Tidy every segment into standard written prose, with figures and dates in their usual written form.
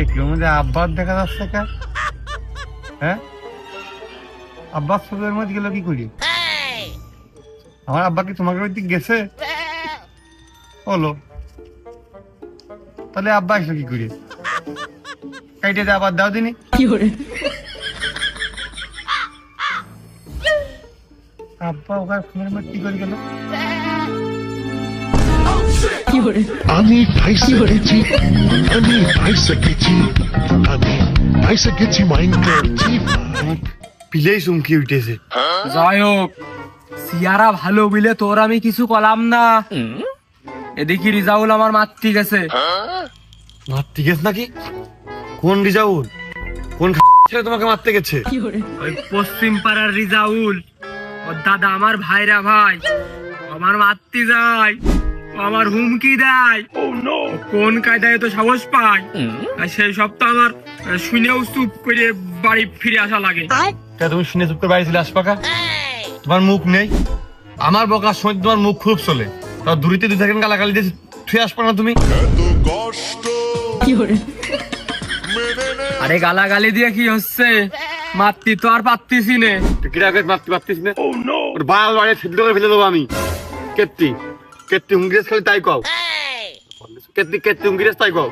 এর মধ্যে আব্বার দেখা যাচ্ছে কে? হ্যাঁ, আব্বার ছবির মধ্যে গেল কি করি? আমার আব্বা কি তোমাকে ওই দিক গেছে? হলো, তাহলে আব্বা আসলো কি করি? কাইটে দে, আবার দাও দিনি। আব্বা ওখানে ফোনের মধ্যে কি করে গেল? আমি ভাইসে গেছি, আমি ভাইসে গেছি, আমি ভাইসে গেছি মাইন্ড করছি। পিলেই চুমকি উঠেছে। যাই হোক, সিয়ারা ভালো বিলে তোর আমি কিছু কলাম না। এদিকে রিজাউল আমার মাতৃ গেছে। মারতে গেছে নাকি? কোন রিজাউল? কোন ছেলে তোমাকে মারতে গেছে? ওই পশ্চিম পাড়ার রিজাউল, ওর দাদা আমার ভাইরা ভাই, আমার মাতৃ যায়, ও আমার হুমকি দেয়। ও কোন কায়দায় তো সাহস পায়, আর সেই সপ্তাহ আমার শুনেও চুপ করে বাড়ি ফিরে আসা লাগে। তুমি শুনে চুপ করে বাড়ি চলে আসপাকা? তোমার মুখ নেই? আমার বকার সময় তোমার মুখ খুব চলে, তার দূরিতে 2 সেকেন্ড গালাগালি দিয়ে ছুঁয়ে আসপা না তুমি? আরে গালাগালি দিয়ে কি হচ্ছে? মাতৃ তো আর পারতিস নে। কিরাকে মারতে পারতিস না? ওর বাল বাড়ি ছিদ্র করে ফেলে দেবো আমি। কেত্তি কেত্তি হুঙ্গিরেস খালি তাই কও। কেত্তি কেত্তি হুঙ্গিরেস তাই কও।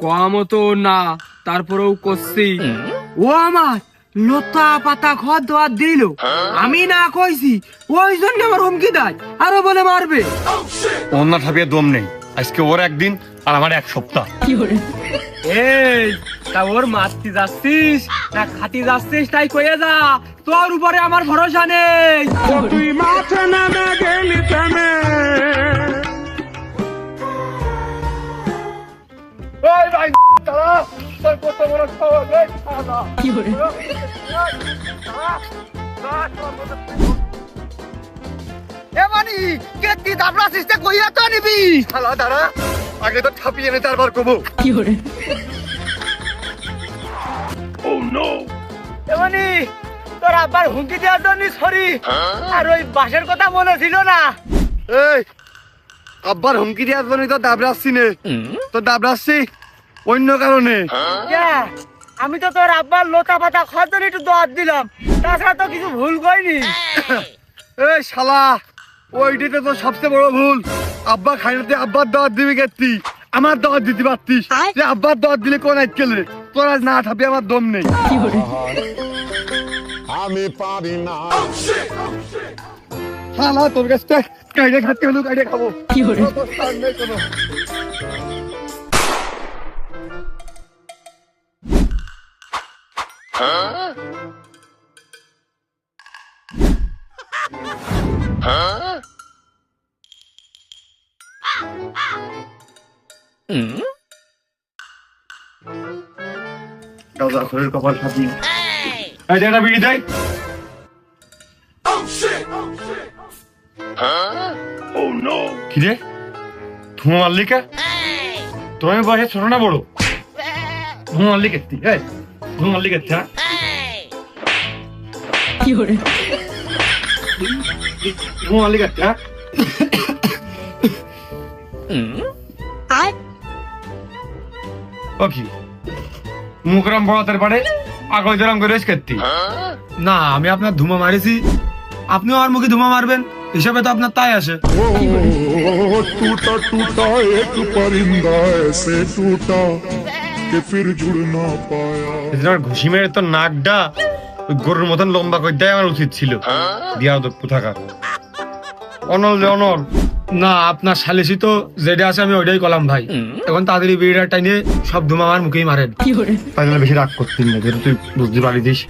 কম তো না, তারপরেও করছি। ও আমার লতা পাতা খদ দেওয়া দিল, আমি না কইছি, ওই জন্য আমার হুমকি দেয়, আরো বলে মারবে। অন্য ঠাপিয়ে দম নেই, আজকে ওর একদিন আর আমার 1 সপ্তাহ। এই তা ওর মারতে যাচ্ছিস না খাতি যাচ্ছিস তাই কয়ে যা, তোর উপরে আমার ভরসা নেই। তুই মাথা নামে গেলি থেমে। এই ভাই দাঁড়া, তোর কত বড় সাহস, এই দাঁড়া। এমানি কেত্তি দাবলা সিস্তে কইয়া তো নিবি। শালা দাঁড়া, আগে তো ঠাপিয়ে নে, তারপর কবো। এমনি তোর আব্বার হুমকি দেওয়ার জন্য সরি, আর ওই বাসের কথা মনে ছিল না। এই আব্বার হুমকি দিয়ে আসবো তো দাবরাচ্ছি নে, তো দাবরাচ্ছি অন্য কারণে। আমি তো তোর আব্বার লতা পাতা খাওয়ার জন্য একটু দাওয়াত দিলাম, তাছাড়া তো কিছু ভুল করিনি। এই শালা, ওইটাতে তো সবচেয়ে বড় ভুল। আব্বা খাইতে আব্বার দাওয়াত দিবি কেত্তি, আমার দাওয়াত দিতে পারতিস। যে আব্বার দাওয়াত দিলে কোন আজকেলে তোর আজ না ঠাপি, আমার দম নেই। আমি পারি না। শালা তোর কাছে কাইডে খাতে হলো, কাইডে খাবো। তোর স্থান নেই কোনো। দাদা শরীর কপাল সাথী, এই যেটা বিড়ি দেয়। কি রে, ধুমা মারলি কে? তোর আমি বয়সে ছোট না বড়? ধুমা মারলি কেত্তি? এই ধুমা মারলি কেত্তি? হ্যাঁ, ধুমা মারলি কেত্তি? হ্যাঁ, ও কি মুখরাম বড়াতের পারে আগল জরাম করে কেত্তি? না, আমি আপনার ধুমা মারিছি, আপনিও আমার মুখে ধুমা মারবেন, হিসাবে তো আপনার তাই আসে। टूटा टूटा एक परिंदा ऐसे टूटा कि फिर जुड़ ना पाया। ঘুষি মেরে তোর নাকটা ওই গরুর মতন লম্বা করে দেয় আমার উচিত ছিল। দিয়া তো কোথাকার অনল রে অনল। না, আপনার সালিসি তো যেটা আছে আমি ওইটাই কলাম ভাই। এখন তাড়াতাড়ি বিড়িটা টাইনে সব ধুমা আমার মুখেই মারেন। তাই জন্য বেশি রাগ করতিস না, যেহেতু তুই বুঝতে পারিস।